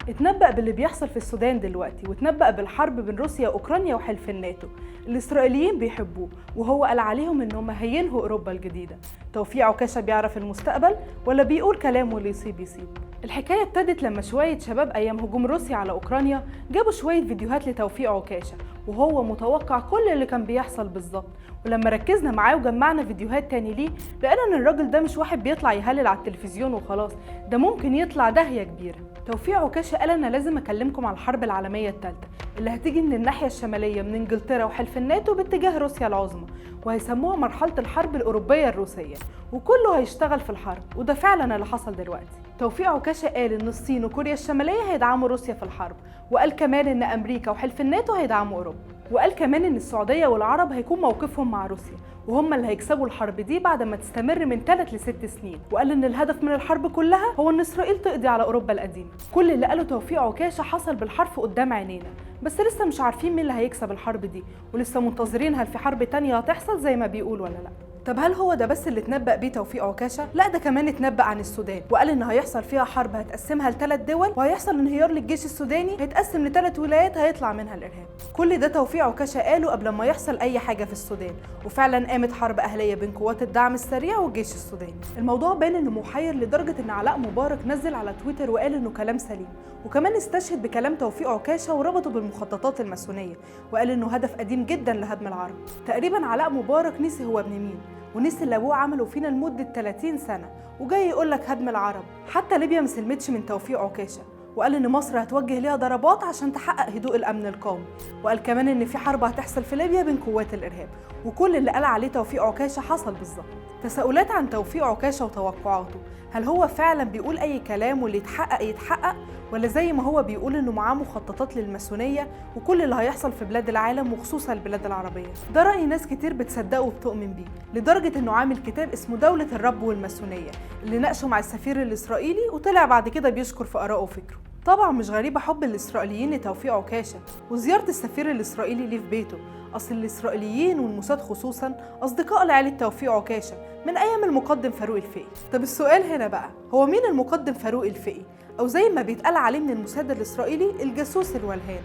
اتنبأ باللي بيحصل في السودان دلوقتي، واتنبأ بالحرب بين روسيا وأوكرانيا وحلف الناتو. الإسرائيليين بيحبوه، وهو قال عليهم إنهم هينهوا أوروبا الجديدة. توفيق عكاشة بيعرف المستقبل ولا بيقول كلامه اللي يصيب يصيب؟ الحكاية ابتدت لما شوية شباب أيام هجوم روسيا على أوكرانيا جابوا شوية فيديوهات لتوفيق عكاشة، وهو متوقع كل اللي كان بيحصل بالظبط. ولما ركزنا معاه وجمعنا فيديوهات تاني ليه، لقينا إن الراجل ده مش واحد بيطلع يهلل على التلفزيون وخلاص، ده ممكن يطلع داهية كبيرة. توفيق عكاشة قال أنا لازم أكلمكم على الحرب العالمية الثالثة اللي هتيجي من الناحية الشمالية من إنجلترا وحلف الناتو باتجاه روسيا العظمى، وهيسموها مرحلة الحرب الأوروبية الروسية، وكله هيشتغل في الحرب، وده فعلا اللي حصل دلوقتي. توفيق عكاشة قال إن الصين وكوريا الشمالية هيدعموا روسيا في الحرب، وقال كمان إن أمريكا وحلف الناتو هيدعموا أوروبا، وقال كمان إن السعودية والعرب هيكون موقفهم مع روسيا وهم اللي هيكسبوا الحرب دي بعد ما تستمر من 3 ل 6 سنين، وقال ان الهدف من الحرب كلها هو ان اسرائيل تقضي على اوروبا القديمه. كل اللي قاله توفيق عكاشة حصل بالحرف قدام عينينا، بس لسه مش عارفين مين اللي هيكسب الحرب دي، ولسه منتظرين هل في حرب تانية هتحصل زي ما بيقول ولا لا. طب هل هو ده بس اللي اتنبأ بيه توفيق عكاشة؟ لا، ده كمان اتنبأ عن السودان، وقال ان هيحصل فيها حرب هتقسمها ل3 دول، وهيحصل انهيار للجيش السوداني هيتقسم ل3 ولايات هيطلع منها الارهاب. كل ده توفيق عكاشة قاله قبل ما يحصل اي حاجه في السودان، وفعلا قامت حرب اهليه بين قوات الدعم السريع والجيش السوداني. الموضوع بان انه محير لدرجه ان علاء مبارك نزل على تويتر وقال انه كلام سليم، وكمان استشهد بكلام توفيق عكاشة وربطه بالمخططات الماسونيه، وقال انه هدف قديم جدا لهدم العرب. تقريبا علاء مبارك نسي هو ابن مين، ونسي اللي ابوه عمله فينا لمده 30 سنه، وجاي يقول لك هدم العرب. حتى ليبيا ما سلمتش من توفيق عكاشة، وقال ان مصر هتوجه ليها ضربات عشان تحقق هدوء الامن القومي، وقال كمان ان في حرب هتحصل في ليبيا بين قوات الارهاب. وكل اللي قال عليه توفيق عكاشة حصل بالظبط. تساؤلات عن توفيق عكاشة وتوقعاته، هل هو فعلا بيقول اي كلام واللي يتحقق يتحقق، ولا زي ما هو بيقول انه معاه مخططات للماسونيه وكل اللي هيحصل في بلاد العالم وخصوصا البلاد العربيه؟ ده راي ناس كتير بتصدقه وبتؤمن بيه، لدرجه انه عامل كتاب اسمه دولة الرب والماسونيه اللي ناقشه مع السفير الاسرائيلي، وطلع بعد كده بيشكر في ارائه وفكره. طبعا مش غريبه حب الاسرائيليين لتوفيق عكاشة وزياره السفير الاسرائيلي ليه في بيته، اصل الاسرائيليين والموساد خصوصا اصدقاء لعائله توفيق عكاشة من ايام المقدم فاروق الفقي. طب السؤال هنا بقى، هو مين المقدم فاروق الفقي، او زي ما بيتقال عليه من الموساد الاسرائيلي الجاسوس الولهان؟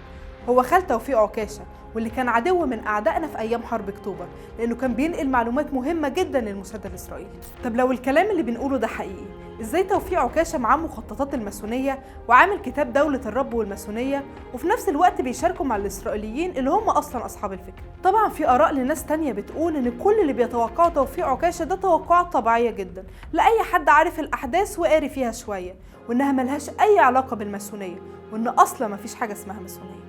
هو خال توفيق عكاشة، واللي كان عدو من اعدائنا في ايام حرب اكتوبر، لانه كان بينقل معلومات مهمه جدا للموساد الاسرائيلي. طب لو الكلام اللي بنقوله ده حقيقي، ازاي توفيق عكاشة معاه مخططات الماسونيه وعامل كتاب دولة الرب والماسونيه، وفي نفس الوقت بيشاركوا مع الاسرائيليين اللي هم اصلا اصحاب الفكره؟ طبعا في اراء لناس تانية بتقول ان كل اللي بيتوقعه توفيق عكاشة ده توقعات طبيعيه جدا لاي حد عارف الاحداث وقاري فيها شويه، وانها ملهاش اي علاقه بالماسونيه، وان اصلا مفيش حاجه اسمها ماسونيه.